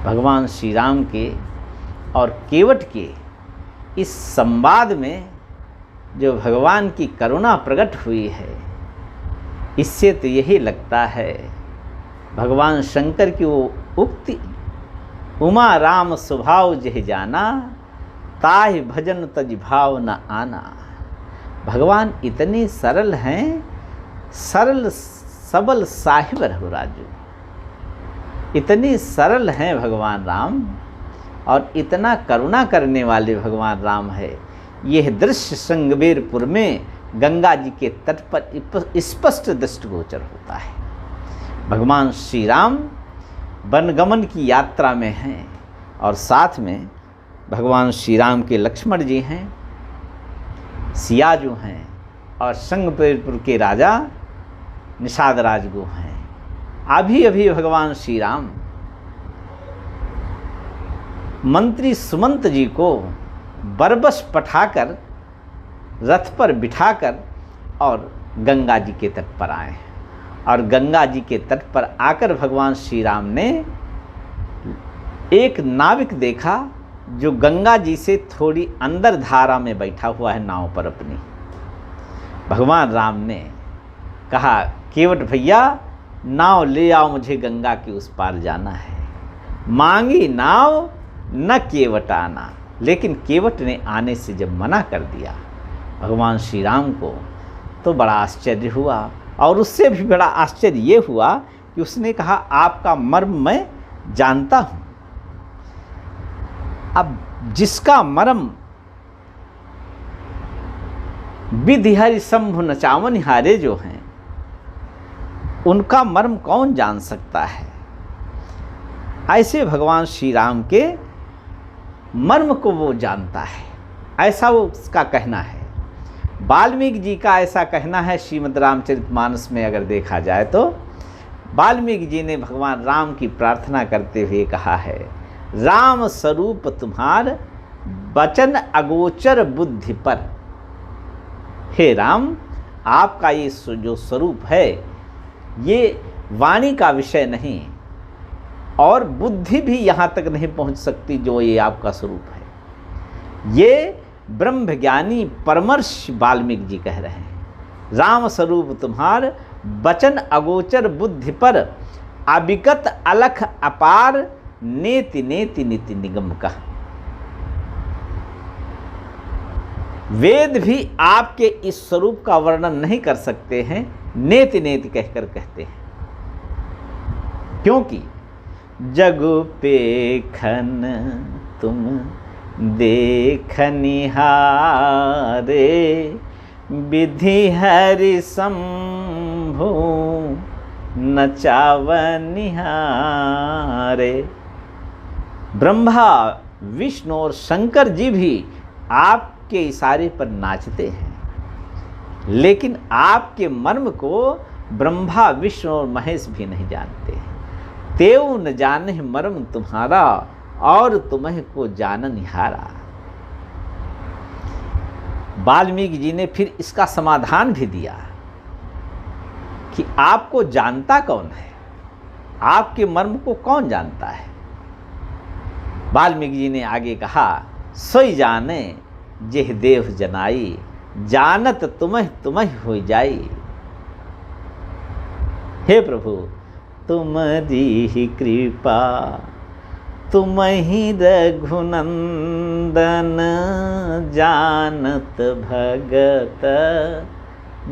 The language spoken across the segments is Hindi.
भगवान श्री राम के और केवट के इस संवाद में जो भगवान की करुणा प्रकट हुई है, इससे तो यही लगता है भगवान शंकर की वो उक्ति, उमा राम स्वभाव जह जाना, ताहि भजन तज भाव न आना। भगवान इतने सरल हैं, सरल सबल साहिब रघुराजू। इतने सरल हैं भगवान राम और इतना करुणा करने वाले भगवान राम है। यह दृश्य श्रृंगबेरपुर में गंगा जी के तट पर स्पष्ट दृष्टिगोचर होता है। भगवान श्री राम वनगमन की यात्रा में हैं और साथ में भगवान श्री राम के लक्ष्मण जी हैं, सियाजू हैं और श्रृंगबेरपुर के राजा निषाद राजगु हैं। अभी अभी भगवान श्री राम मंत्री सुमंत जी को बरबस पठाकर रथ पर बिठाकर और गंगा जी के तट पर आए और गंगा जी के तट पर आकर भगवान श्री राम ने एक नाविक देखा जो गंगा जी से थोड़ी अंदर धारा में बैठा हुआ है नाव पर अपनी। भगवान राम ने कहा, केवट भैया नाव ले आओ, मुझे गंगा के उस पार जाना है। मांगी नाव न केवट आना, लेकिन केवट ने आने से जब मना कर दिया भगवान श्री राम को तो बड़ा आश्चर्य हुआ। और उससे भी बड़ा आश्चर्य ये हुआ कि उसने कहा, आपका मर्म मैं जानता हूँ। अब जिसका मर्म विधि हरि शंभु नचावन हारे जो हैं, उनका मर्म कौन जान सकता है। ऐसे भगवान श्री राम के मर्म को वो जानता है, ऐसा वो उसका कहना है। वाल्मीकि जी का ऐसा कहना है श्रीमद् रामचरितमानस में। अगर देखा जाए तो वाल्मीकि जी ने भगवान राम की प्रार्थना करते हुए कहा है, राम स्वरूप तुम्हार वचन अगोचर बुद्धि पर। हे राम, आपका ये जो स्वरूप है ये वाणी का विषय नहीं और बुद्धि भी यहाँ तक नहीं पहुँच सकती जो ये आपका स्वरूप है। ये ब्रह्मज्ञानी परमर्श वाल्मीकि जी कह रहे हैं। राम स्वरूप तुम्हार वचन अगोचर बुद्धि पर, अविगत अलख अपार, नेति नेति निति निगम का। वेद भी आपके इस स्वरूप का वर्णन नहीं कर सकते हैं, नेति नेति कहकर कहते हैं। क्योंकि जग पेखन तुम देखनिहारे, विधि हरि शंभु नचावनिहारे। ब्रह्मा विष्णु और शंकर जी भी आपके इशारे पर नाचते हैं, लेकिन आपके मर्म को ब्रह्मा विष्णु और महेश भी नहीं जानते। तेऊ न जाने मर्म तुम्हारा, और तुम्हें को जाननिहारा। वाल्मीकि जी ने फिर इसका समाधान भी दिया कि आपको जानता कौन है, आपके मर्म को कौन जानता है। वाल्मीकि जी ने आगे कहा, सोई जाने जेह देव जनाई, जानत तुम्हें तुम्हें हो जाई। हे प्रभु, तुम्हारी ही कृपा, तुम ही रघुनंदन, जानत भगत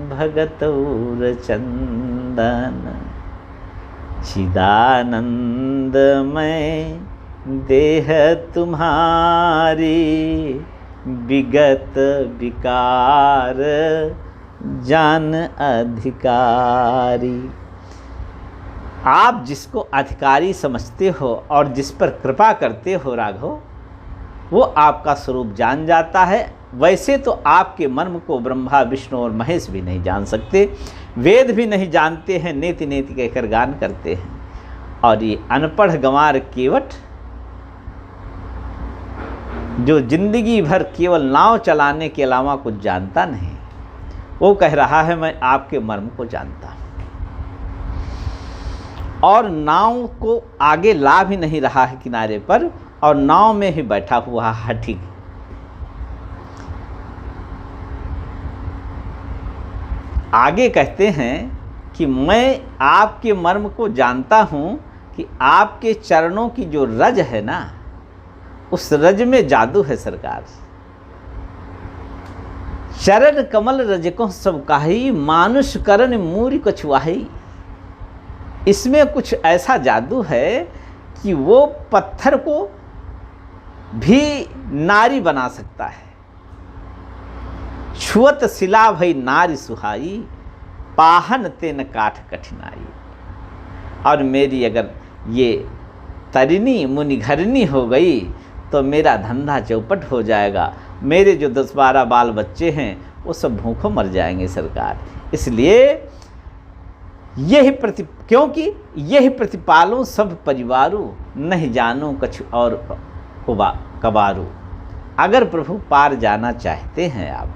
भगत और चंदन। चिदानंदमय देह तुम्हारी, विगत विकार जान अधिकारी। आप जिसको अधिकारी समझते हो और जिस पर कृपा करते हो राघव, वो आपका स्वरूप जान जाता है। वैसे तो आपके मर्म को ब्रह्मा विष्णु और महेश भी नहीं जान सकते, वेद भी नहीं जानते हैं, नेति नेति कहकर गान करते हैं। और ये अनपढ़ गंवार केवट जो जिंदगी भर केवल नाव चलाने के अलावा कुछ जानता नहीं, वो कह रहा है मैं आपके मर्म को जानता हूँ। और नाव को आगे ला भी नहीं रहा है किनारे पर, और नाव में ही बैठा हुआ हाथी। आगे कहते हैं कि मैं आपके मर्म को जानता हूँ कि आपके चरणों की जो रज है ना, उस रज में जादू है सरकार। चरण कमल रज को सब काही, मानुष करण मूरी कछुआही। इसमें कुछ ऐसा जादू है कि वो पत्थर को भी नारी बना सकता है। छुअत शिला भई नारी सुहाई, पाहन तेन काठ कठिनाई। और मेरी अगर ये तरिनी मुनिघरनी हो गई तो मेरा धंधा चौपट हो जाएगा। मेरे जो 10-12 बाल बच्चे हैं वो सब भूखों मर जाएंगे सरकार। इसलिए क्योंकि यही प्रतिपालों सब परिवारों, नहीं जानो कछु और कबारू। अगर प्रभु पार जाना चाहते हैं आप,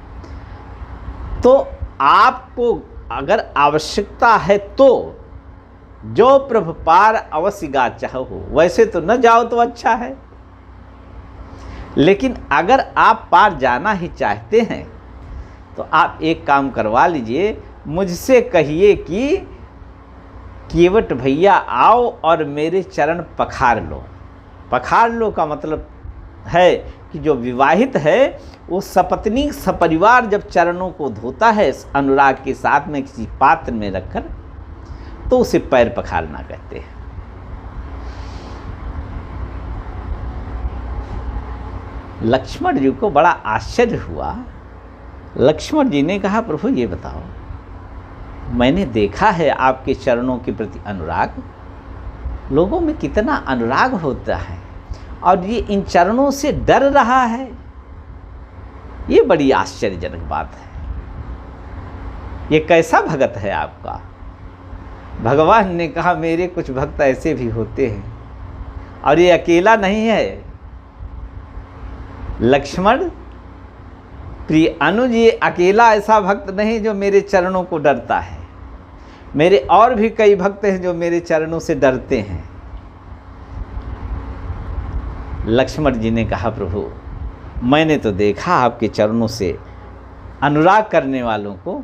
तो आपको अगर आवश्यकता है तो जो प्रभु पार अवश्य गा चाहो, वैसे तो न जाओ तो अच्छा है, लेकिन अगर आप पार जाना ही चाहते हैं तो आप एक काम करवा लीजिए, मुझसे कहिए कि केवट भैया आओ और मेरे चरण पखार लो। पखार लो का मतलब है कि जो विवाहित है वो सपत्नी सपरिवार जब चरणों को धोता है अनुराग के साथ में किसी पात्र में रखकर, तो उसे पैर पखारना कहते हैं। लक्ष्मण जी को बड़ा आश्चर्य हुआ। लक्ष्मण जी ने कहा, प्रभु ये बताओ, मैंने देखा है आपके चरणों के प्रति अनुराग, लोगों में कितना अनुराग होता है, और ये इन चरणों से डर रहा है। ये बड़ी आश्चर्यजनक बात है। ये कैसा भगत है आपका? भगवान ने कहा, मेरे कुछ भक्त ऐसे भी होते हैं, और ये अकेला नहीं है। लक्ष्मण प्रिय अनुज, ये अकेला ऐसा भक्त नहीं जो मेरे चरणों को डरता है। मेरे और भी कई भक्त हैं जो मेरे चरणों से डरते हैं। लक्ष्मण जी ने कहा, प्रभु मैंने तो देखा आपके चरणों से अनुराग करने वालों को।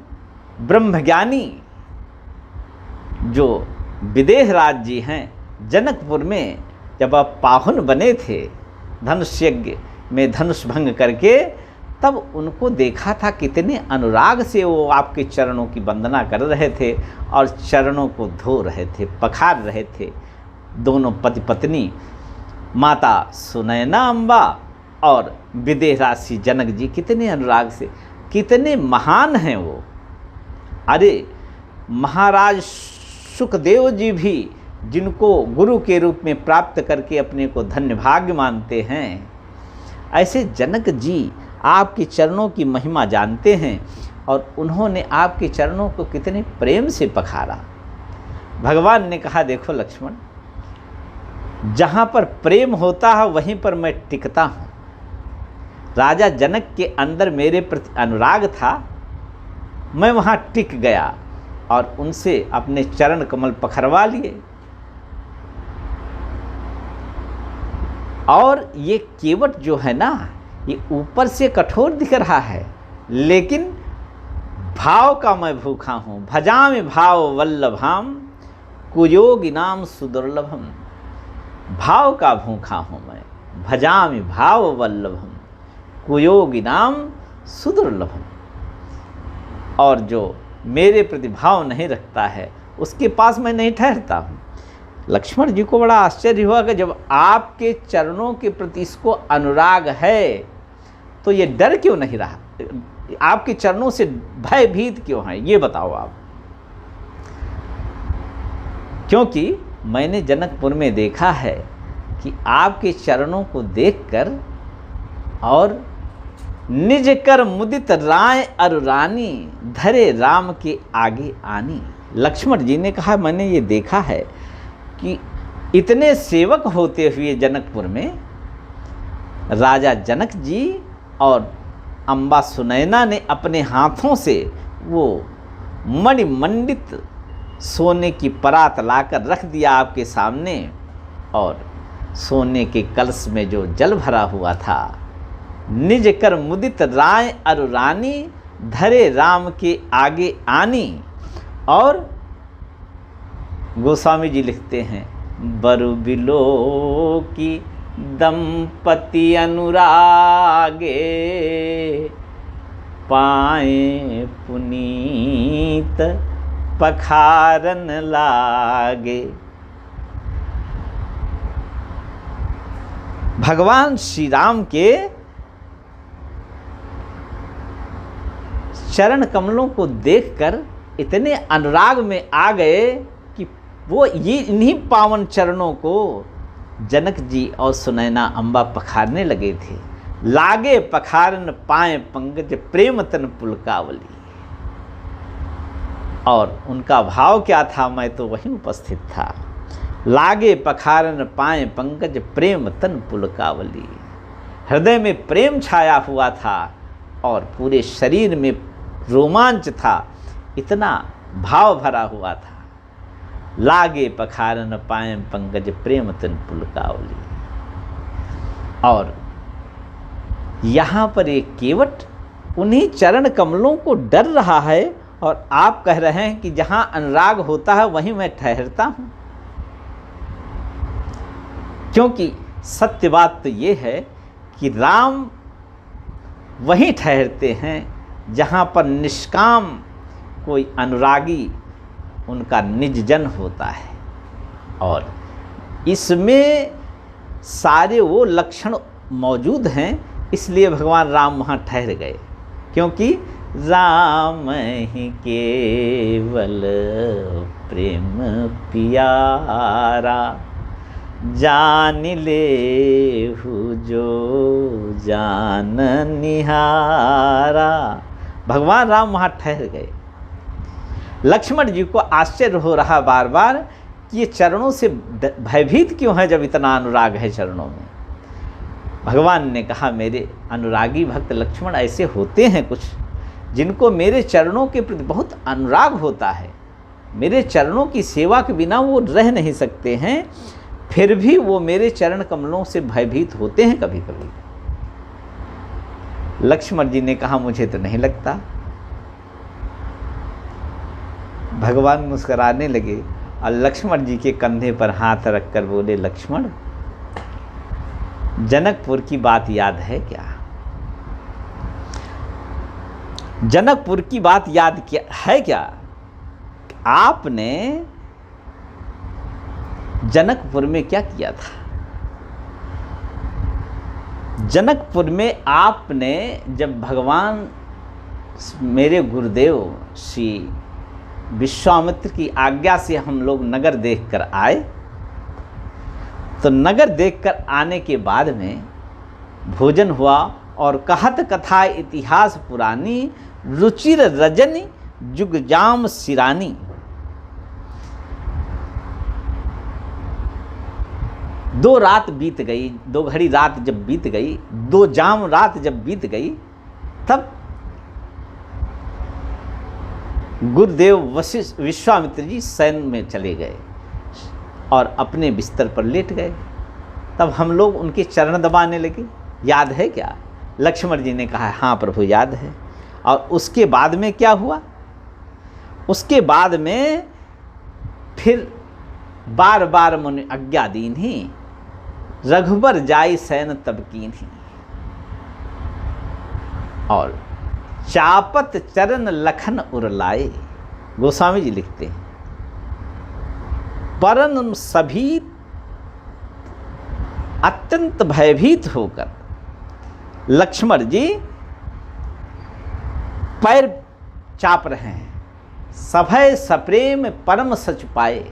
ब्रह्मज्ञानी जो विदेहराज जी हैं, जनकपुर में जब आप पाहुन बने थे धनुष यज्ञ में धनुष भंग करके, तब उनको देखा था कितने अनुराग से वो आपके चरणों की वंदना कर रहे थे और चरणों को धो रहे थे, पखार रहे थे। दोनों पति पत्नी, माता सुनैना अम्बा और विदेहराज जनक जी, कितने अनुराग से, कितने महान हैं वो। अरे महाराज सुखदेव जी भी, जिनको गुरु के रूप में प्राप्त करके अपने को धन्य भाग्य मानते हैं, ऐसे जनक जी आपके चरणों की महिमा जानते हैं, और उन्होंने आपके चरणों को कितने प्रेम से पखारा। भगवान ने कहा, देखो लक्ष्मण, जहाँ पर प्रेम होता है वहीं पर मैं टिकता हूँ। राजा जनक के अंदर मेरे प्रति अनुराग था, मैं वहाँ टिक गया और उनसे अपने चरण कमल पखरवा लिए। और ये केवट जो है ना, ये ऊपर से कठोर दिख रहा है, लेकिन भाव का मैं भूखा हूँ। भजामि भाव वल्लभाम, कुयोगिनाम सुदुर्लभम। भाव का भूखा हूँ मैं। भजामि भाव वल्लभम, कुयोगिनाम सुदुर्लभम। और जो मेरे प्रति भाव नहीं रखता है उसके पास मैं नहीं ठहरता हूँ। लक्ष्मण जी को बड़ा आश्चर्य हुआ कि जब आपके चरणों के प्रति इसको अनुराग है तो ये डर क्यों नहीं रहा, आपके चरणों से भयभीत क्यों है, ये बताओ आप। क्योंकि मैंने जनकपुर में देखा है कि आपके चरणों को देखकर और निज कर मुदित राय अरु रानी, धरे राम के आगे आनी। लक्ष्मण जी ने कहा, मैंने ये देखा है कि इतने सेवक होते हुए जनकपुर में राजा जनक जी और अम्बा सुनैना ने अपने हाथों से वो मणिमंडित सोने की परात लाकर रख दिया आपके सामने, और सोने के कलश में जो जल भरा हुआ था, निज कर मुदित राय अरु रानी, धरे राम के आगे आनी। और गोस्वामी जी लिखते हैं, बरु बिलो की दंपति अनुरागे, पाए पुनीत पखारन लागे। भगवान श्री राम के चरण कमलों को देखकर इतने अनुराग में आ गए कि वो ये इन्हीं पावन चरणों को जनक जी और सुनैना अम्बा पखारने लगे थे। लागे पखारन पाए पंकज प्रेम तन पुलकावली। और उनका भाव क्या था, मैं तो वहीं उपस्थित था। लागे पखारन पाए पंकज प्रेम तन पुलकावली। हृदय में प्रेम छाया हुआ था और पूरे शरीर में रोमांच था, इतना भाव भरा हुआ था। लागे पखारन पाए पंकज प्रेम तन पुलकावली। और यहाँ पर एक केवट उन्हीं चरण कमलों को डर रहा है, और आप कह रहे हैं कि जहाँ अनुराग होता है वहीं मैं ठहरता हूँ। क्योंकि सत्य बात तो ये है कि राम वहीं ठहरते हैं जहाँ पर निष्काम कोई अनुरागी उनका निज जन होता है। और इसमें सारे वो लक्षण मौजूद हैं, इसलिए भगवान राम वहाँ ठहर गए। क्योंकि राम ही केवल प्रेम पियारा, जान ले जो जान निहारा। भगवान राम वहाँ ठहर गए। लक्ष्मण जी को आश्चर्य हो रहा बार बार कि ये चरणों से भयभीत क्यों है जब इतना अनुराग है चरणों में। भगवान ने कहा, मेरे अनुरागी भक्त लक्ष्मण ऐसे होते हैं कुछ, जिनको मेरे चरणों के प्रति बहुत अनुराग होता है। मेरे चरणों की सेवा के बिना वो रह नहीं सकते हैं, फिर भी वो मेरे चरण कमलों से भयभीत होते हैं कभी कभी। लक्ष्मण जी ने कहा, मुझे तो नहीं लगता। भगवान मुस्कुराने लगे और लक्ष्मण जी के कंधे पर हाथ रखकर बोले, लक्ष्मण, जनकपुर की बात याद है क्या? जनकपुर की बात याद है क्या? आपने जनकपुर में क्या किया था? जनकपुर में आपने जब भगवान मेरे गुरुदेव श्री विश्वामित्र की आज्ञा से हम लोग नगर देखकर आए, तो नगर देखकर आने के बाद में भोजन हुआ और कहत कथा इतिहास पुरानी, रुचिर रजनी जुगजाम सिरानी। दो रात बीत गई, 2 घड़ी रात जब बीत गई, 2 जाम रात जब बीत गई, तब गुरुदेव वशिष्ठ विश्वामित्र जी शयन में चले गए और अपने बिस्तर पर लेट गए। तब हम लोग उनके चरण दबाने लगे। याद है क्या? लक्ष्मण जी ने कहा, हाँ प्रभु याद है। और उसके बाद में क्या हुआ? उसके बाद में फिर बार बार मुनि आज्ञा दीन्ही, रघुबर जाई सैन तब कीन्ही। और चापत चरण लखन उरलाए। गोस्वामी जी लिखते हैं, परम सभी अत्यंत भयभीत होकर लक्ष्मण जी पैर चाप रहे हैं। सभय सप्रेम परम सच पाए।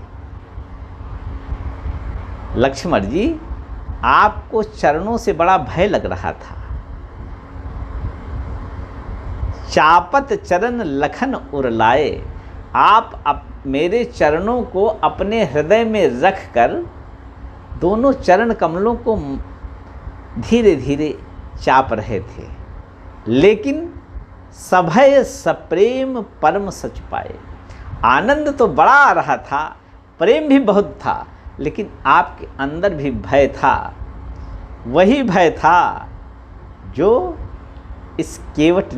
लक्ष्मण जी, आपको चरणों से बड़ा भय लग रहा था। चापत चरण लखन उरलाए। आप मेरे चरणों को अपने हृदय में रखकर दोनों चरण कमलों को धीरे धीरे चाप रहे थे, लेकिन सभय सप्रेम परम सच पाए। आनंद तो बड़ा आ रहा था, प्रेम भी बहुत था, लेकिन आपके अंदर भी भय था। वही भय था जो इस केवट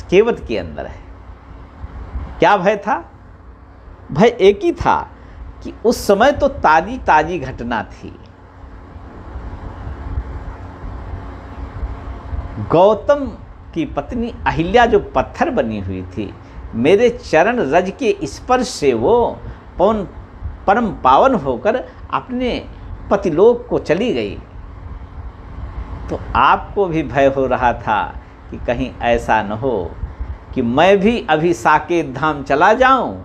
केवट के अंदर है। क्या भय था? भय एक ही था कि उस समय तो ताजी ताजी घटना थी। गौतम की पत्नी अहिल्या जो पत्थर बनी हुई थी, मेरे चरण रज के स्पर्श से वो परम पावन होकर अपने पतिलोक को चली गई। तो आपको भी भय हो रहा था कि कहीं ऐसा न हो कि मैं भी अभी साकेत धाम चला जाऊं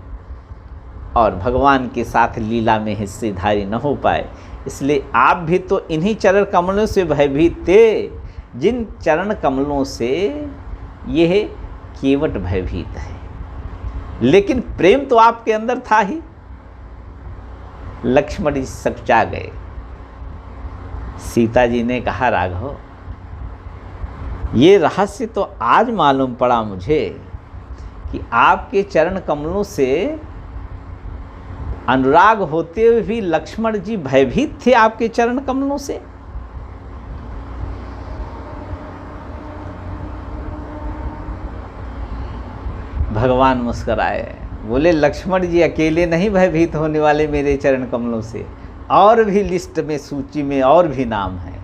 और भगवान के साथ लीला में हिस्सेदारी न हो पाए। इसलिए आप भी तो इन्हीं चरण कमलों से भयभीत थे, जिन चरण कमलों से यह केवट भयभीत है। लेकिन प्रेम तो आपके अंदर था ही। लक्ष्मण जी सकुचा गए। सीता जी ने कहा, राघव, ये रहस्य तो आज मालूम पड़ा मुझे कि आपके चरण कमलों से अनुराग होते हुए भी लक्ष्मण जी भयभीत थे आपके चरण कमलों से। भगवान मुस्कुराए, बोले, लक्ष्मण जी अकेले नहीं भयभीत होने वाले मेरे चरण कमलों से, और भी लिस्ट में, सूची में और भी नाम है।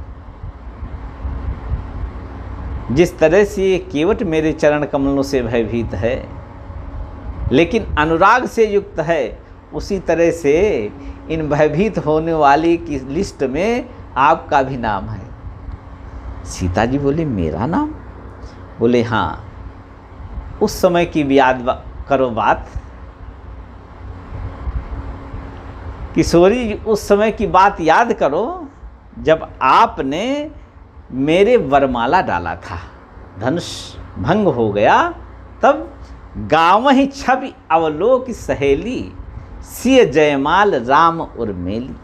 जिस तरह से ये केवट मेरे चरण कमलों से भयभीत है, लेकिन अनुराग से युक्त है, उसी तरह से इन भयभीत होने वाली की लिस्ट में आपका भी नाम है। सीता जी बोले, मेरा नाम? बोले, हाँ। उस समय की भी याद करो बात। किशोरी, उस समय की बात याद करो जब आपने मेरे वरमाला डाला था, धनुष भंग हो गया, तब गाँव ही छवि अवलोक सहेली, सिय जयमाल राम उर्मेली।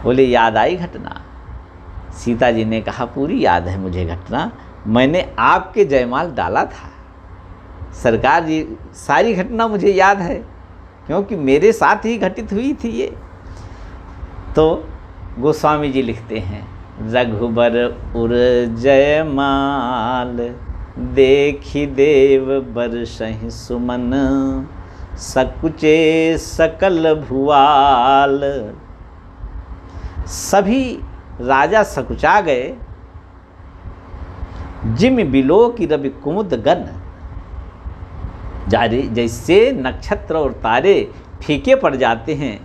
बोले, याद आई घटना? सीता जी ने कहा, पूरी याद है मुझे घटना। मैंने आपके जयमाल डाला था सरकार जी, सारी घटना मुझे याद है, क्योंकि मेरे साथ ही घटित हुई थी ये। तो गोस्वामी जी लिखते हैं, रघुबर उर जयमाल, देखी देव बरसहि सुमन, सकुचे सकल भुआल। सभी राजा सकुचा गए, जिम बिलो की रवि कुमुद गन। जैसे नक्षत्र और तारे फीके पड़ जाते हैं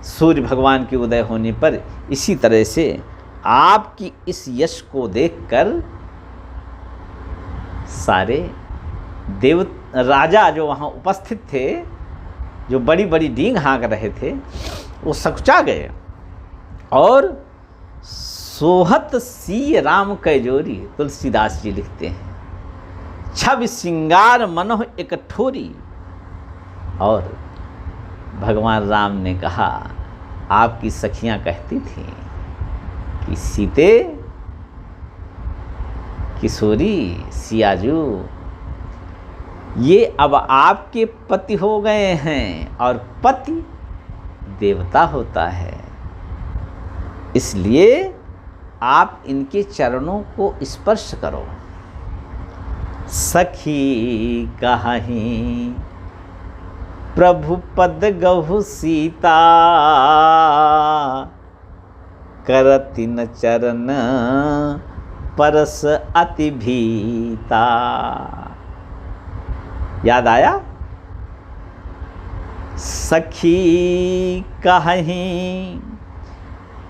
सूर्य भगवान के उदय होने पर, इसी तरह से आपकी इस यश को देखकर सारे देव राजा जो वहाँ उपस्थित थे, जो बड़ी बड़ी डींग हाँक रहे थे, वो सकुचा गए। और सोहत सी राम कैजोरी, तुलसीदास जी लिखते हैं, छवि सिंगार मनोह एक ठोरी। और भगवान राम ने कहा, आपकी सखियां कहती थीं कि सीते, किशोरी, सियाजू, ये अब आपके पति हो गए हैं, और पति देवता होता है, इसलिए आप इनके चरणों को स्पर्श करो। सखी कहीं प्रभु पद गहु सीता, करति न चरण परस अति भीता। याद आया? सखी कहीं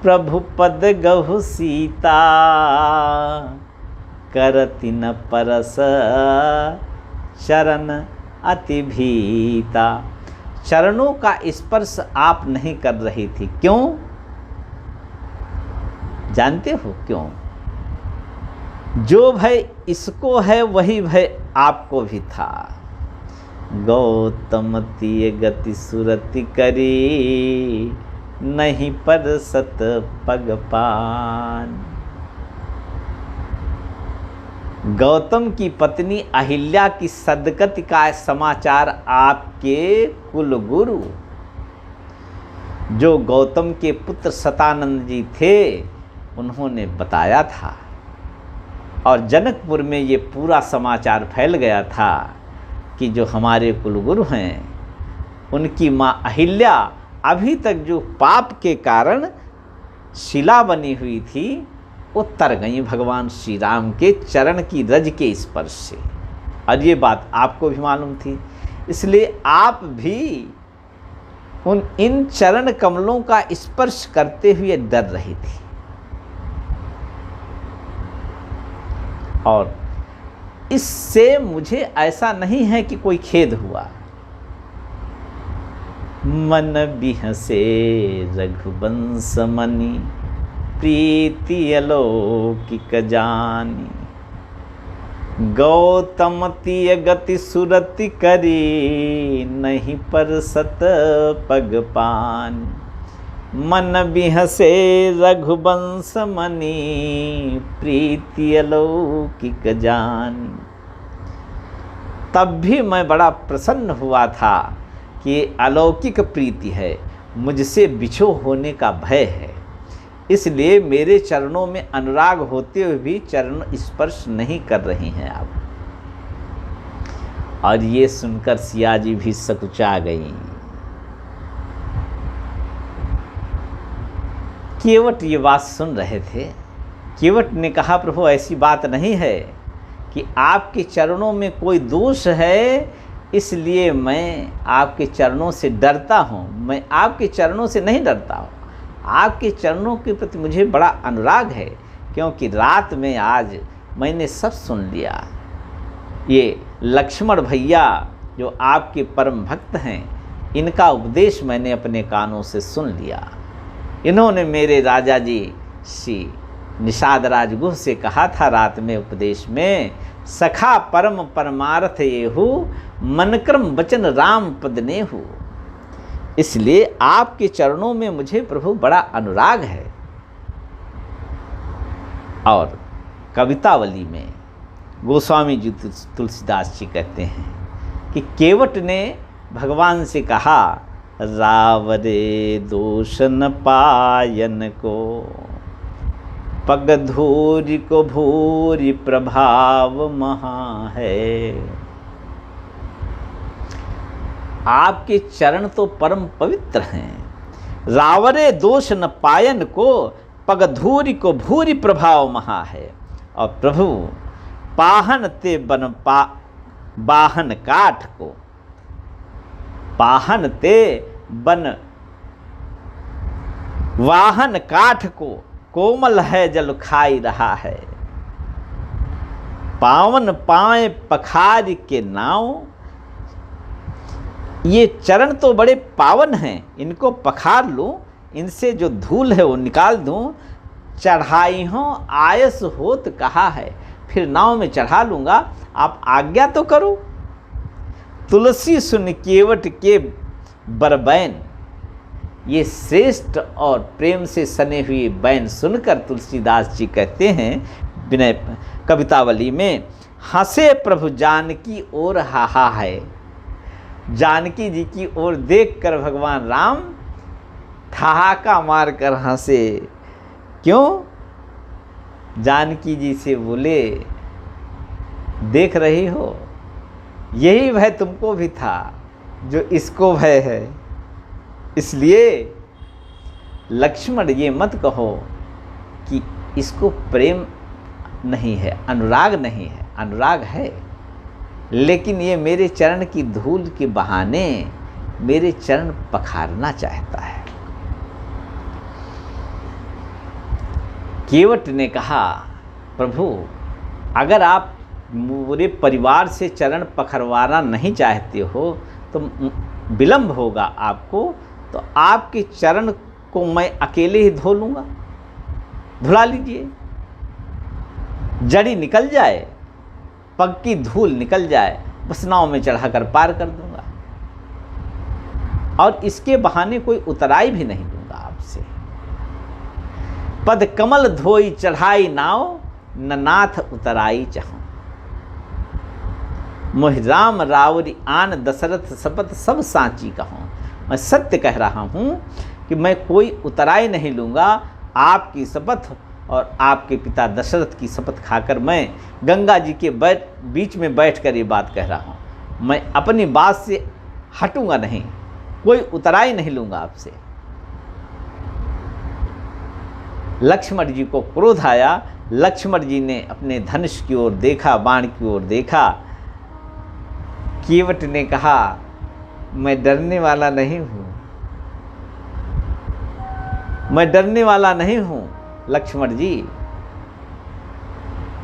प्रभु पद गहु सीता, करति न परस चरण अति भीता। चरणों का स्पर्श आप नहीं कर रही थी, क्यों? जानते हो क्यों? जो भय इसको है वही भय आपको भी था। गौतम तिय गति सुरति करी, नहीं परसत पग पान। गौतम की पत्नी अहिल्या की सदगति का समाचार आपके कुलगुरु जो गौतम के पुत्र सतानंद जी थे उन्होंने बताया था, और जनकपुर में ये पूरा समाचार फैल गया था कि जो हमारे कुलगुरु हैं उनकी माँ अहिल्या अभी तक जो पाप के कारण शिला बनी हुई थी वो तर गई भगवान श्री राम के चरण की रज के स्पर्श से। और ये बात आपको भी मालूम थी, इसलिए आप भी इन चरण कमलों का स्पर्श करते हुए डर रही थी। और इससे मुझे ऐसा नहीं है कि कोई खेद हुआ। मन बिहसे रघुवंश मनि प्रीति अलौकिक जानी, गौतम तिय गति सुरति करी नहीं परसत पग पानी। मन बिहसे रघुवंश मनि प्रीति अलौकिक जानी। तब भी मैं बड़ा प्रसन्न हुआ था कि अलौकिक प्रीति है, मुझसे बिछो होने का भय है, इसलिए मेरे चरणों में अनुराग होते हुए भी चरण स्पर्श नहीं कर रही हैं आप। और ये सुनकर सिया जी भी सकुचा गई। केवट ये बात सुन रहे थे। केवट ने कहा, प्रभु ऐसी बात नहीं है कि आपके चरणों में कोई दोष है, इसलिए मैं आपके चरणों से डरता हूँ। मैं आपके चरणों से नहीं डरता हूँ, आपके चरणों के प्रति मुझे बड़ा अनुराग है, क्योंकि रात में आज मैंने सब सुन लिया। ये लक्ष्मण भैया जो आपके परम भक्त हैं, इनका उपदेश मैंने अपने कानों से सुन लिया। इन्होंने मेरे राजा जी श्री निषाद राजगुह से कहा था रात में उपदेश में, सखा परम परमार्थ येहु मन क्रम वचन राम पद नेहु। इसलिए आपके चरणों में मुझे प्रभु बड़ा अनुराग है। और कवितावली में गोस्वामी जी तुलसीदास जी कहते हैं कि केवट ने भगवान से कहा, रावरे दोष न पायन को पग धूरि को भूरि प्रभाव महा है। आपके चरण तो परम पवित्र हैं। रावरे दोष न पायन को पग धूरि को भूरि प्रभाव महा है। और प्रभु पाहन ते बन बाहन काठ को, पाहन ते बन वाहन काठ को कोमल है जल खाई रहा है। पावन पाए पखारी के नाव, ये चरण तो बड़े पावन हैं, इनको पखार लूँ, इनसे जो धूल है वो निकाल दूँ। चढ़ाई हो आयस होत कहा है, फिर नाव में चढ़ा लूँगा, आप आज्ञा तो करो। तुलसी सुन केवट के बरबैन, ये श्रेष्ठ और प्रेम से सने हुए बैन सुनकर तुलसीदास जी कहते हैं विनय कवितावली में, हंसे प्रभु जानकी ओर हाहा है। जानकी जी की ओर देखकर भगवान राम ठहाका मारकर हंसे। क्यों? जानकी जी से बोले, देख रही हो, यही भय तुमको भी था जो इसको भय है। इसलिए लक्ष्मण ये मत कहो कि इसको प्रेम नहीं है, अनुराग नहीं है। अनुराग है, लेकिन ये मेरे चरण की धूल के बहाने मेरे चरण पखारना चाहता है। केवट ने कहा, प्रभु अगर आप मेरे परिवार से चरण पखरवाना नहीं चाहते हो तो विलम्ब होगा आपको, तो आपके चरण को मैं अकेले ही धो लूँगा। धुला लीजिए, जड़ी निकल जाए, पग की धूल निकल जाए, बस नाव में चढ़ाकर पार कर दूंगा, और इसके बहाने कोई उतराई भी नहीं दूंगा आपसे। पद कमल धोई चढ़ाई नाव, न नाथ उतराई चाहूं। मोहि राम रावरी आन दशरथ शपथ सब साची कहूँ। मैं सत्य कह रहा हूँ कि मैं कोई उतराई नहीं लूँगा, आपकी शपथ और आपके पिता दशरथ की शपथ खाकर मैं गंगा जी के बीच में बैठकर ये बात कह रहा हूँ। मैं अपनी बात से हटूँगा नहीं, कोई उतराई नहीं लूँगा आपसे। लक्ष्मण जी को क्रोध आया। लक्ष्मण जी ने अपने धनुष की ओर देखा, बाण की ओर देखा। केवट ने कहा, मैं डरने वाला नहीं हूँ, मैं डरने वाला नहीं हूँ लक्ष्मण जी।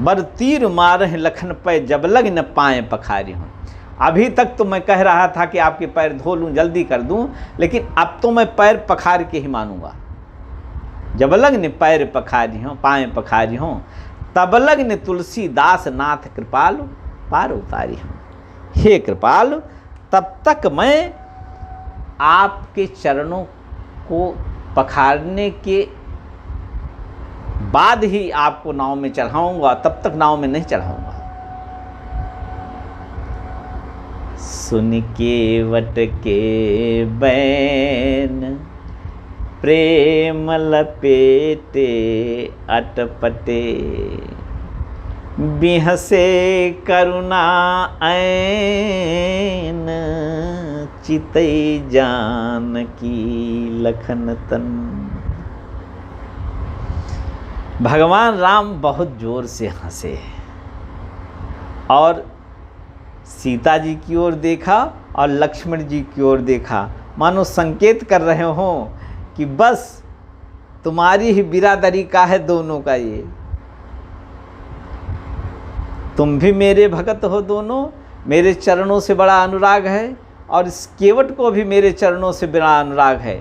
बर तीर मारह लखन पे जब लग न पाए पखारी हूँ। अभी तक तो मैं कह रहा था कि आपके पैर धो लूँ, जल्दी कर दूँ, लेकिन अब तो मैं पैर पखार के ही मानूंगा। जब लग ने पैर पखारी हों, पाए पखारी हों, तब लग ने तुलसीदास नाथ कृपालु पार उतारी हों। हे कृपालु, तब तक मैं आपके चरणों को पखारने के बाद ही आपको नाव में चढ़ाऊंगा, तब तक नाव में नहीं चढ़ाऊंगा। सुन केवट के बैन प्रेम लपेटे अटपटे, बिहसे करुणा ऐन चितई जानकी लखन तन। भगवान राम बहुत जोर से हंसे और सीता जी की ओर देखा और लक्ष्मण जी की ओर देखा, मानो संकेत कर रहे हों कि बस तुम्हारी ही बिरादरी का है दोनों का ये। तुम भी मेरे भगत हो दोनों, मेरे चरणों से बड़ा अनुराग है और इस केवट को भी मेरे चरणों से बड़ा अनुराग है।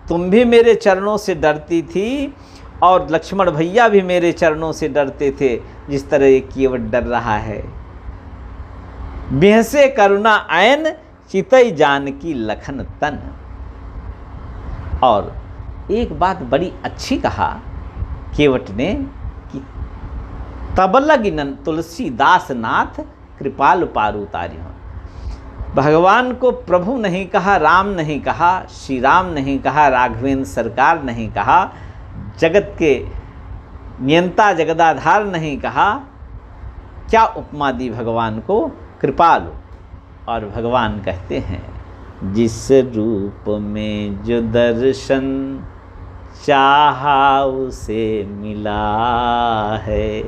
तुम भी मेरे चरणों से डरती थी और लक्ष्मण भैया भी मेरे चरणों से डरते थे, जिस तरह ये केवट डर रहा है। बिहसे करुणा ऐन चितई जानकी लखन तन। और एक बात बड़ी अच्छी कहा केवट ने कि तब लगिन तुलसीदास नाथ कृपाल पार उतारी हो। भगवान को प्रभु नहीं कहा, राम नहीं कहा, श्री राम नहीं कहा, राघवेंद्र सरकार नहीं कहा, जगत के नियंता जगदाधार नहीं कहा, क्या उपमा दी भगवान को? कृपालु। और भगवान कहते हैं, जिस रूप में जो दर्शन चाहा उसे मिला है,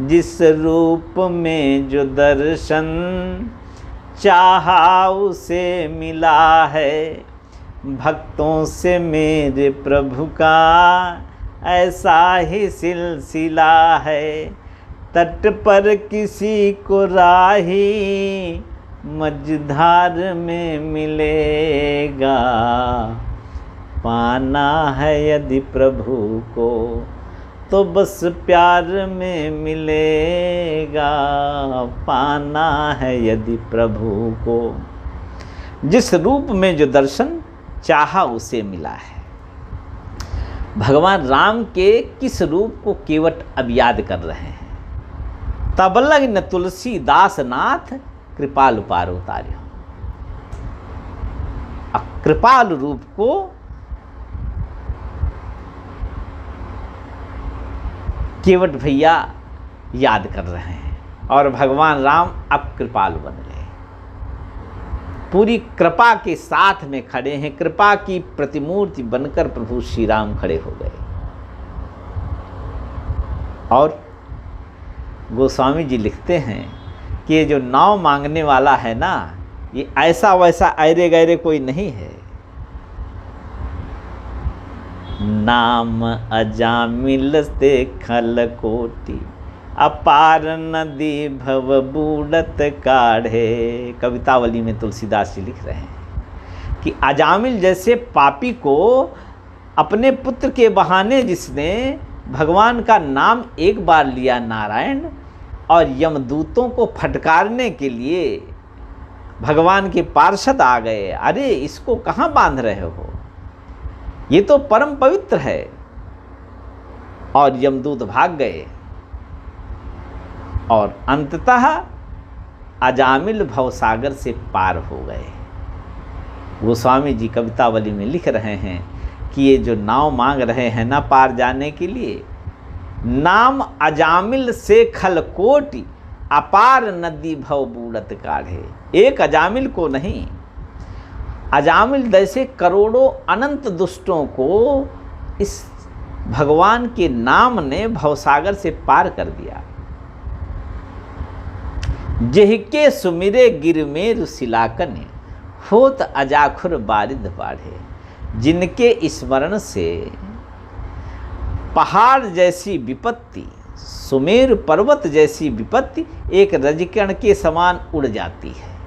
जिस रूप में जो दर्शन चाहा उसे मिला है। भक्तों से मेरे प्रभु का ऐसा ही सिलसिला है। तट पर किसी को राही मझधार में मिलेगा। पाना है यदि प्रभु को तो बस प्यार में मिलेगा। पाना है यदि प्रभु को, जिस रूप में जो दर्शन चाहा उसे मिला है। भगवान राम के किस रूप को केवट अब याद कर रहे हैं? तब लग न तुलसीदास नाथ कृपालु पार उतारियो। कृपालु रूप को केवट भैया याद कर रहे हैं और भगवान राम अब कृपालु बन गए। पूरी कृपा के साथ में खड़े हैं, कृपा की प्रतिमूर्ति बनकर प्रभु श्री राम खड़े हो गए। और गोस्वामी जी लिखते हैं कि ये जो नाव मांगने वाला है ना, ये ऐसा वैसा ऐरे गैरे कोई नहीं है। नाम अजामिल से खल कोटि, अपार नदी भव बूढ़त काढ़े। कवितावली में तुलसीदास जी लिख रहे हैं कि अजामिल जैसे पापी को अपने पुत्र के बहाने जिसने भगवान का नाम एक बार लिया नारायण, और यमदूतों को फटकारने के लिए भगवान के पार्षद आ गए। अरे इसको कहाँ बांध रहे हो, ये तो परम पवित्र है। और यमदूत भाग गए और अंततः अजामिल भवसागर से पार हो गए। गोस्वामी जी कवितावली में लिख रहे हैं कि ये जो नाव मांग रहे हैं ना पार जाने के लिए, नाम अजामिल से खलकोटि अपार नदी भव बूढ़त काढ़े। एक अजामिल को नहीं, अजामिल जैसे करोड़ों अनंत दुष्टों को इस भगवान के नाम ने भवसागर से पार कर दिया। जेहके सुमिरे गिरमेरु सिलाकन होत अजाखुर बारिद बाढ़े। जिनके स्मरण से पहाड़ जैसी विपत्ति, सुमेर पर्वत जैसी विपत्ति एक रजकण के समान उड़ जाती है,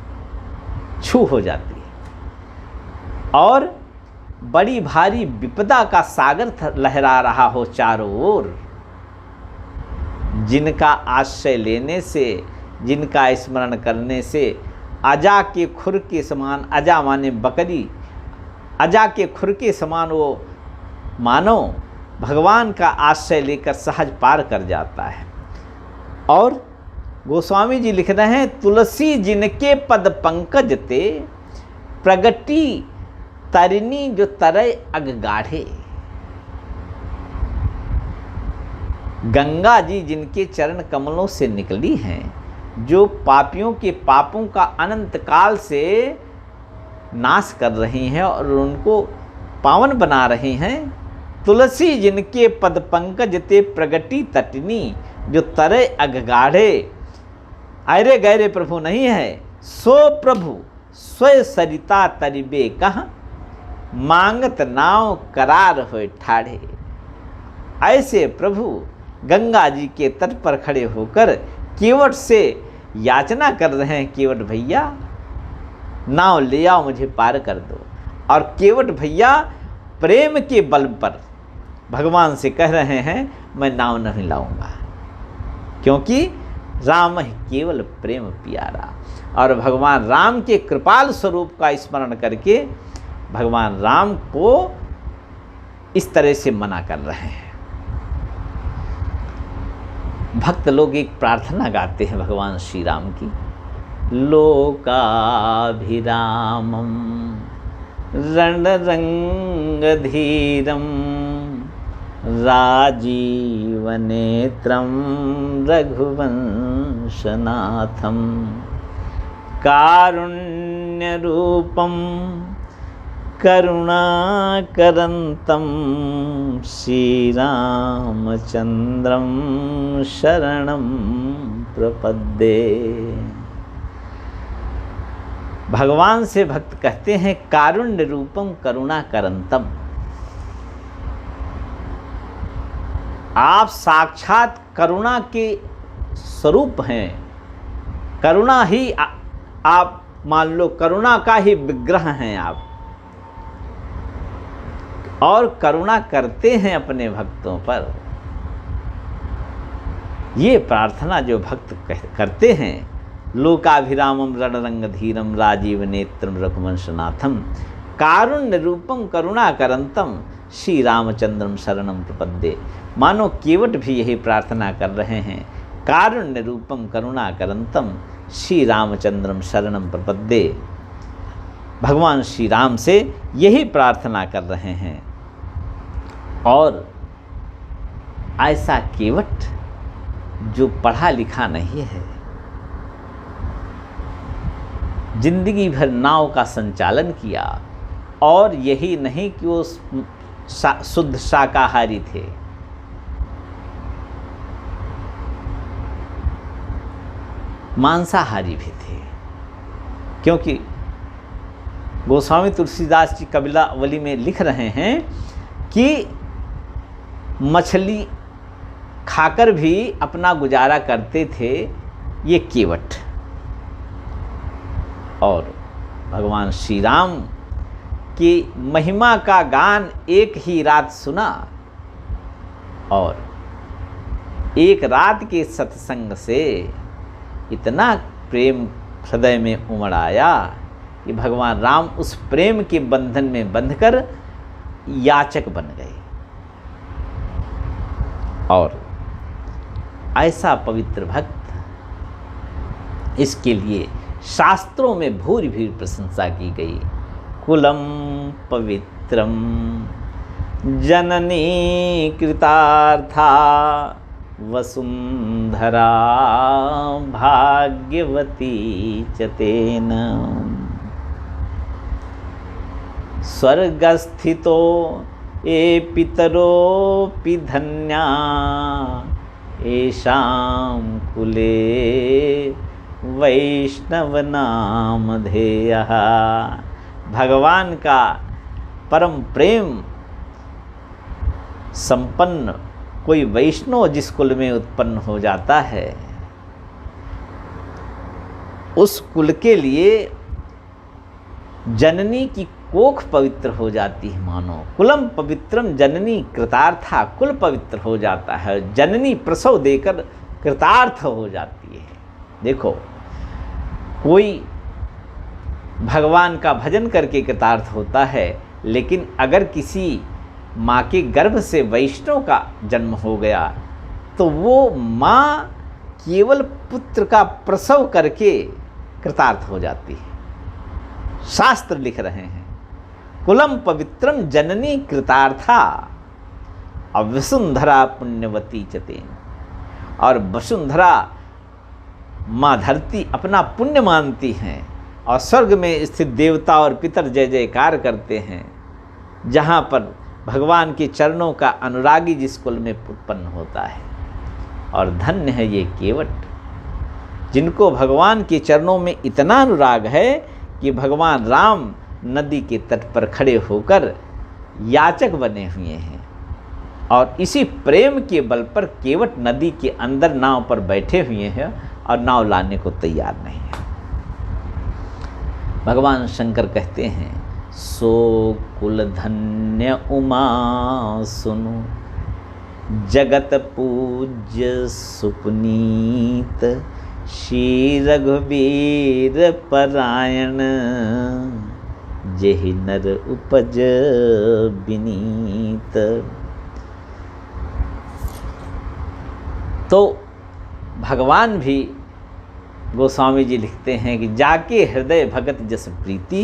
छू हो जाती है, और बड़ी भारी विपदा का सागर लहरा रहा हो चारों ओर। जिनका आश्रय लेने से, जिनका स्मरण करने से अजा के खुर के समान, अजा माने बकरी, अजा के खुर के समान वो मानो भगवान का आश्रय लेकर सहज पार कर जाता है। और गोस्वामी जी लिख रहे हैं, तुलसी जिनके पद पंकज ते प्रगति तरिणी जो तरय अग गाढ़े। गंगा जी जिनके चरण कमलों से निकली हैं, जो पापियों के पापों का अनंत काल से नाश कर रही हैं और उनको पावन बना रही हैं। तुलसी जिनके पद पंकज ते प्रगति तटनी जो तरय अगगाढ़े। अरे गहरे प्रभु नहीं है, सो प्रभु स्वय सरिता तरिबे कहाँ, मांगत नाव करार होए ठाढ़े। ऐसे प्रभु गंगा जी के तट पर खड़े होकर केवट से याचना कर रहे हैं, केवट भैया नाव ले आओ, मुझे पार कर दो। और केवट भैया प्रेम के बल पर भगवान से कह रहे हैं, मैं नाव नहीं लाऊंगा, क्योंकि राम ही केवल प्रेम प्यारा। और भगवान राम के कृपाल स्वरूप का स्मरण करके भगवान राम को इस तरह से मना कर रहे हैं। भक्त लोग एक प्रार्थना गाते हैं भगवान श्री राम की, लोकाभिरामम रणरंगधीरम राजीवनेत्रम रघुवंशनाथम कारुण्यरूपम करुणाकरंतम श्रीरामचंद्रम शरणं प्रपद्ये। भगवान से भक्त कहते हैं, कारुण्य रूपम करुणाकरंतम, आप साक्षात करुणा के स्वरूप हैं। करुणा ही आप मान लो, करुणा का ही विग्रह हैं आप, और करुणा करते हैं अपने भक्तों पर। ये प्रार्थना जो भक्त करते हैं, लोकाभिरामम रणरंगधीरम राजीव नेत्रम रघुवंशनाथम कारुण्य रूपम करुणाकरंतम श्री रामचंद्रम शरणम प्रपद्ये। मानो केवट भी यही प्रार्थना कर रहे हैं, कारुण्य रूपम करुणाकरंतम श्री रामचंद्रम शरणम प्रपद्ये। भगवान श्री राम से यही प्रार्थना कर रहे हैं। और ऐसा केवट जो पढ़ा लिखा नहीं है, जिंदगी भर नाव का संचालन किया, और यही नहीं कि वो शुद्ध शाकाहारी थे, मांसाहारी भी थे। क्योंकि गोस्वामी तुलसीदास जी कवितावली में लिख रहे हैं कि मछली खाकर भी अपना गुजारा करते थे ये केवट। और भगवान श्री राम की महिमा का गान एक ही रात सुना, और एक रात के सत्संग से इतना प्रेम हृदय में उमड़ आया कि भगवान राम उस प्रेम के बंधन में बंधकर याचक बन गए। और ऐसा पवित्र भक्त इसके लिए शास्त्रों में भूरि भूरि प्रशंसा की गई। कुलम पवित्रम जननी कृतार्था वसुंधरा भाग्यवती च तेन। स्वर्गस्थितो ये पितरोऽपि धन्या येषां कुले वैष्णव नामधेयः। भगवान का परम प्रेम संपन्न कोई वैष्णव जिस कुल में उत्पन्न हो जाता है, उस कुल के लिए जननी की कोख पवित्र हो जाती है। मानो कुलम पवित्रम जननी कृतार्था, कुल पवित्र हो जाता है, जननी प्रसव देकर कृतार्थ हो जाती है। देखो, कोई भगवान का भजन करके कृतार्थ होता है, लेकिन अगर किसी माँ के गर्भ से वैष्णव का जन्म हो गया तो वो माँ केवल पुत्र का प्रसव करके कृतार्थ हो जाती है। शास्त्र लिख रहे हैं, कुलम पवित्रम जननी कृतार्था और वसुंधरा पुण्यवती च तेन। और वसुंधरा माँ धरती अपना पुण्य मानती हैं और स्वर्ग में स्थित देवता और पितर जय जयकार करते हैं, जहाँ पर भगवान के चरणों का अनुरागी जिस कुल में उत्पन्न होता है। और धन्य है ये केवट, जिनको भगवान के चरणों में इतना अनुराग है कि भगवान राम नदी के तट पर खड़े होकर याचक बने हुए हैं और इसी प्रेम के बल पर केवट नदी के अंदर नाव पर बैठे हुए हैं और नाव लाने को तैयार नहीं है। भगवान शंकर कहते हैं, सो कुल धन्य उमा सुनु जगत पूज्य सुपुनीत श्री रघुवीर परायण जेहि नर उपज विनीत। तो भगवान भी गोस्वामी जी लिखते हैं कि जाके हृदय भगत जस प्रीति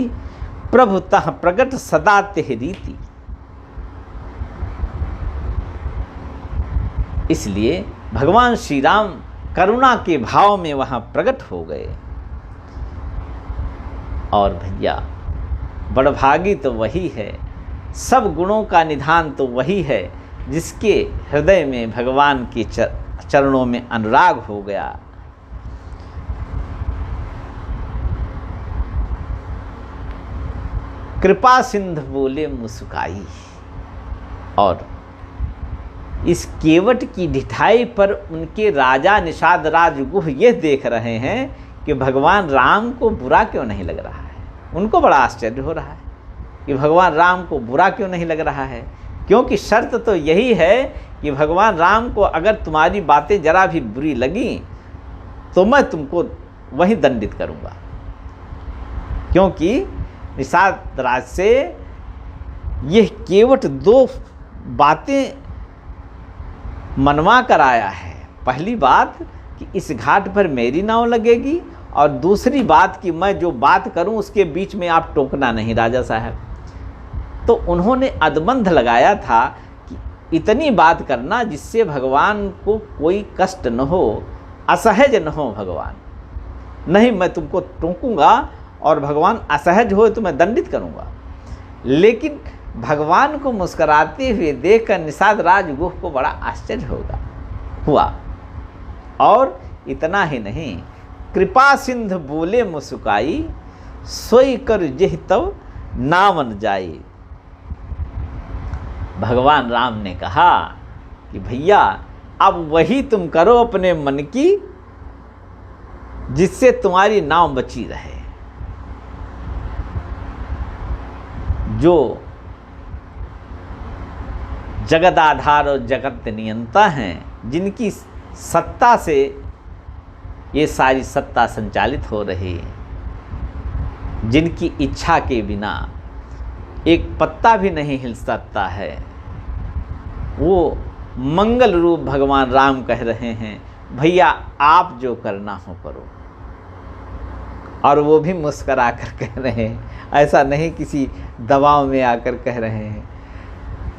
प्रभु तह प्रगट सदा तेह रीति। इसलिए भगवान श्री राम करुणा के भाव में वहाँ प्रकट हो गए। और भैया बड़भागी तो वही है, सब गुणों का निधान तो वही है जिसके हृदय में भगवान के चरणों में अनुराग हो गया। कृपा सिंधु बोले मुस्काई। और इस केवट की ढिठाई पर उनके राजा निषाद राज गुह ये देख रहे हैं कि भगवान राम को बुरा क्यों नहीं लग रहा है। उनको बड़ा आश्चर्य हो रहा है कि भगवान राम को बुरा क्यों नहीं लग रहा है, क्योंकि शर्त तो यही है कि भगवान राम को अगर तुम्हारी बातें जरा भी बुरी लगी तो मैं तुमको वहीं दंडित करूँगा। क्योंकि निषाद राज से यह केवट दो बातें मनवा कर आया है। पहली बात कि इस घाट पर मेरी नाव लगेगी, और दूसरी बात कि मैं जो बात करूं उसके बीच में आप टोकना नहीं राजा साहब। तो उन्होंने अदबंध लगाया था कि इतनी बात करना जिससे भगवान को कोई कष्ट न हो, असहज न हो भगवान। नहीं, मैं तुमको टोकूंगा और भगवान असहज हो तो मैं दंडित करूंगा। लेकिन भगवान को मुस्कुराते हुए देखकर निषाद राज गुह को बड़ा आश्चर्य हुआ। और इतना ही नहीं, कृपा सिंधु बोले मुस्काई सोई कर जेहि तव नामन जाई। भगवान राम ने कहा कि भैया अब वही तुम करो अपने मन की जिससे तुम्हारी नाव बची रहे। जो जगत आधार और जगत नियंता हैं, जिनकी सत्ता से ये सारी सत्ता संचालित हो रही है, जिनकी इच्छा के बिना एक पत्ता भी नहीं हिल सकता है, वो मंगल रूप भगवान राम कह रहे हैं, भैया आप जो करना हो करो। और वो भी मुस्करा कर कह रहे हैं, ऐसा नहीं किसी दबाव में आकर कह रहे हैं।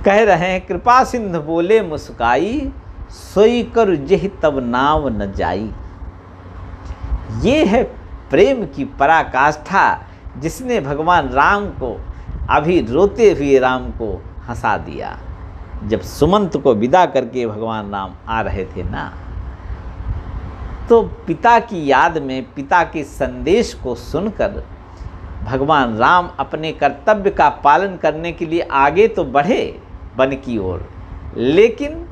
कह रहे हैं कृपा सिंधु बोले मुस्काई, सोई कर जेहि तब नाव न जाई। ये है प्रेम की पराकाष्ठा, जिसने भगवान राम को, अभी रोते हुए राम को हंसा दिया। जब सुमंत को विदा करके भगवान राम आ रहे थे ना, तो पिता की याद में, पिता के संदेश को सुनकर भगवान राम अपने कर्तव्य का पालन करने के लिए आगे तो बढ़े वन की ओर, लेकिन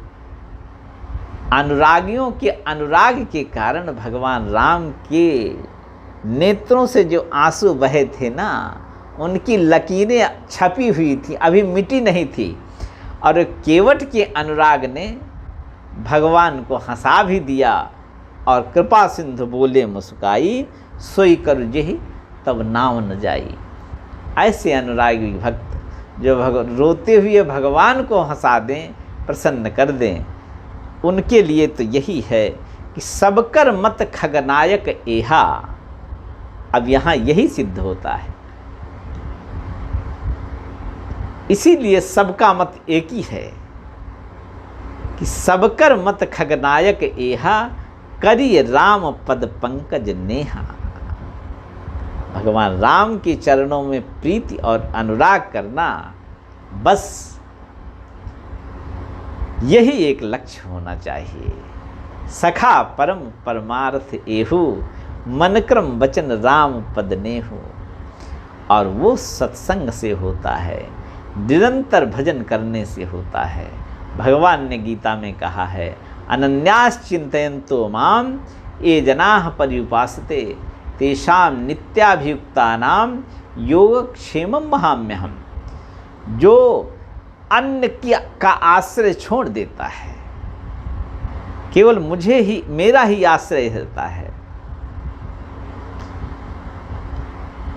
अनुरागियों के अनुराग के कारण भगवान राम के नेत्रों से जो आंसू बहे थे ना, उनकी लकीरें छपी हुई थी, अभी मिटी नहीं थी। और केवट के अनुराग ने भगवान को हंसा भी दिया, और कृपा सिंधु बोले मुस्काई, सोई कर जेहि तब नाव न जाई। ऐसे अनुरागी भक्त जो रोते हुए भगवान को हंसा दें, प्रसन्न कर दें, उनके लिए तो यही है कि सबकर मत खगनायक एहा। अब यहाँ यही सिद्ध होता है, इसीलिए सबका मत एक ही है कि सबकर मत खगनायक एहा, करिय राम पद पंकज नेहा। भगवान राम के चरणों में प्रीति और अनुराग करना, बस यही एक लक्ष्य होना चाहिए। सखा परम परमार्थ एहू, मन क्रम वचन राम पद नेहू। और वो सत्संग से होता है, निरंतर भजन करने से होता है। भगवान ने गीता में कहा है, अनन्यास चिंतयन्तो माम ये जनाः पर्युपासते, तेषां नित्याभियुक्तानां योगक्षेमं वहाम्यहम्। जो अन्य का आश्रय छोड़ देता है, केवल मुझे ही, मेरा ही आश्रय रहता है,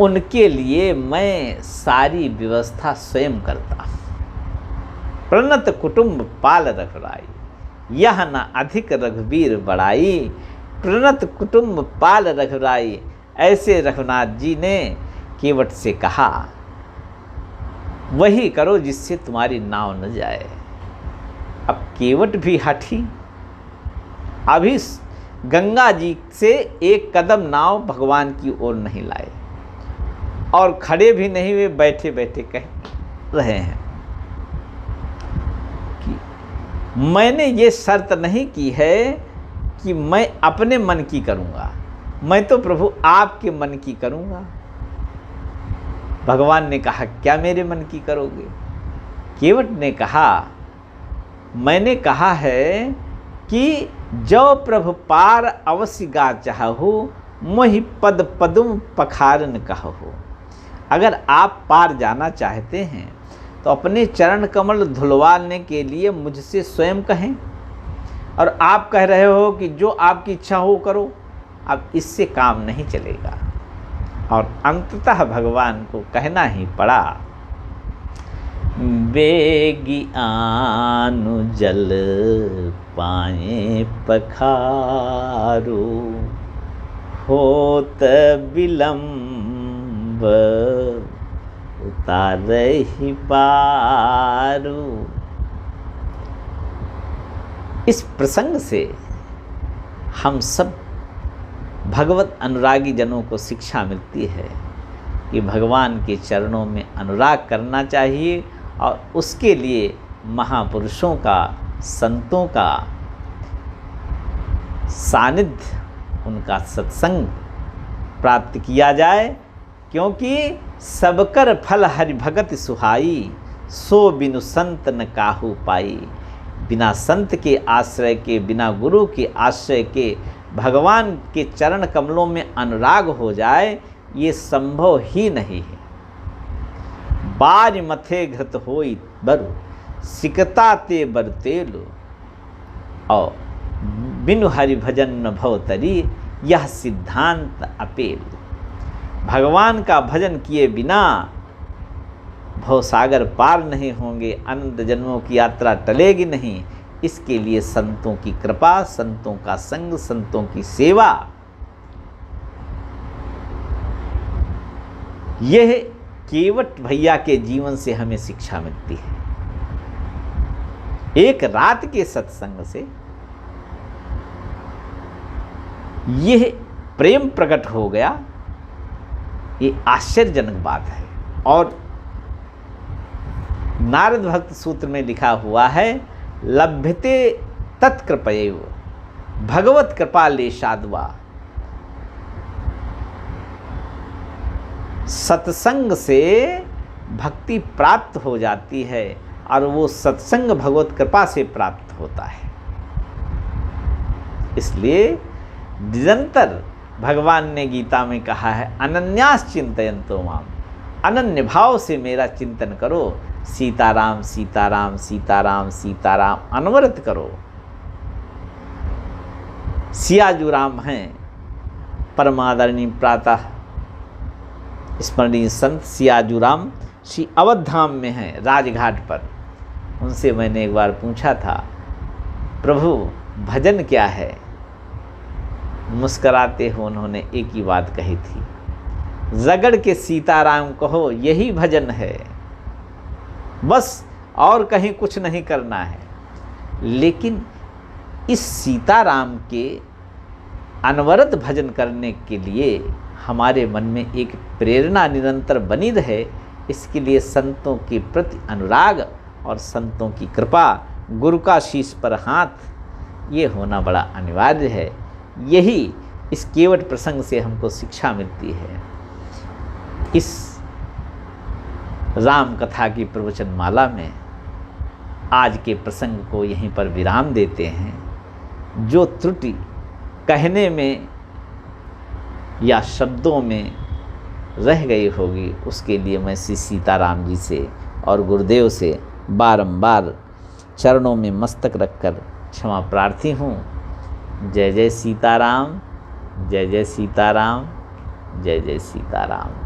उनके लिए मैं सारी व्यवस्था स्वयं करता हूँ। प्रणत कुटुंब पाल रघुराई, यह न अधिक रघुवीर बड़ाई। प्रणत कुटुंब पाल रघुराई, ऐसे रघुनाथ जी ने केवट से कहा, वही करो जिससे तुम्हारी नाव न जाए। अब केवट भी हठी, अभी गंगा जी से एक कदम नाव भगवान की ओर नहीं लाए, और खड़े भी नहीं हुए, बैठे बैठे कह रहे हैं कि मैंने ये शर्त नहीं की है कि मैं अपने मन की करूँगा, मैं तो प्रभु आपके मन की करूँगा। भगवान ने कहा, क्या मेरे मन की करोगे? केवट ने कहा, मैंने कहा है कि जो प्रभु पार अवश्य गा चाहु, मोहि पद पदुम पखारन कहु। अगर आप पार जाना चाहते हैं तो अपने चरण कमल धुलवाने के लिए मुझसे स्वयं कहें, और आप कह रहे हो कि जो आपकी इच्छा हो करो। अब इससे काम नहीं चलेगा, और अंततः भगवान को कहना ही पड़ा, बेगी आनु जल पाए पखारो, होत विलंब उतारहि पारो। इस प्रसंग से हम सब भगवत अनुरागी जनों को शिक्षा मिलती है कि भगवान के चरणों में अनुराग करना चाहिए, और उसके लिए महापुरुषों का, संतों का सानिध्य, उनका सत्संग प्राप्त किया जाए। क्योंकि सबकर फल हरि भगत सुहाई, सो बिनु संत न काहू पाई। बिना संत के आश्रय के, बिना गुरु के आश्रय के भगवान के चरण कमलों में अनुराग हो जाए, ये संभव ही नहीं है। बाज मथे घृत होई बरु, सिकता ते बरतेलो, और बिनु हरि भजन न भवतरी, यह सिद्धांत अपेल। भगवान का भजन किए बिना भवसागर पार नहीं होंगे, अनंत जन्मों की यात्रा टलेगी नहीं। इसके लिए संतों की कृपा, संतों का संग, संतों की सेवा यह केवट भैया के जीवन से हमें शिक्षा मिलती है। एक रात के सत्संग से यह प्रेम प्रकट हो गया, ये आश्चर्यजनक बात है। और नारद भक्त सूत्र में लिखा हुआ है, लभ्यते तत्कृपयैव भगवत कृपा लेशाद्वा। सत्संग से भक्ति प्राप्त हो जाती है और वो सत्संग भगवत कृपा से प्राप्त होता है। इसलिए निरंतर भगवान ने गीता में कहा है, अनन्यास चिंतयन्तो माम, अनन्य भाव से मेरा चिंतन करो, सीताराम सीताराम सीताराम सीताराम अनवरत करो। सियाजू राम हैं परमादरणीय प्रातः स्मरणीय संत सियाजू राम श्री अवधधाम में हैं, राजघाट पर। उनसे मैंने एक बार पूछा था, प्रभु भजन क्या है? मुस्कराते हो उन्होंने एक ही बात कही थी, रगड़ के सीताराम कहो यही भजन है, बस और कहीं कुछ नहीं करना है। लेकिन इस सीताराम के अनवरत भजन करने के लिए हमारे मन में एक प्रेरणा निरंतर बनी रहे, इसके लिए संतों के प्रति अनुराग और संतों की कृपा, गुरु का शीश पर हाथ, ये होना बड़ा अनिवार्य है। यही इस केवट प्रसंग से हमको शिक्षा मिलती है। इस राम कथा की प्रवचन माला में आज के प्रसंग को यहीं पर विराम देते हैं। जो त्रुटि कहने में या शब्दों में रह गई होगी, उसके लिए मैं श्री सीताराम जी से और गुरुदेव से बारंबार चरणों में मस्तक रखकर क्षमा प्रार्थी हूँ। जय जय सीताराम, जय जय सीताराम, जय जय सीताराम।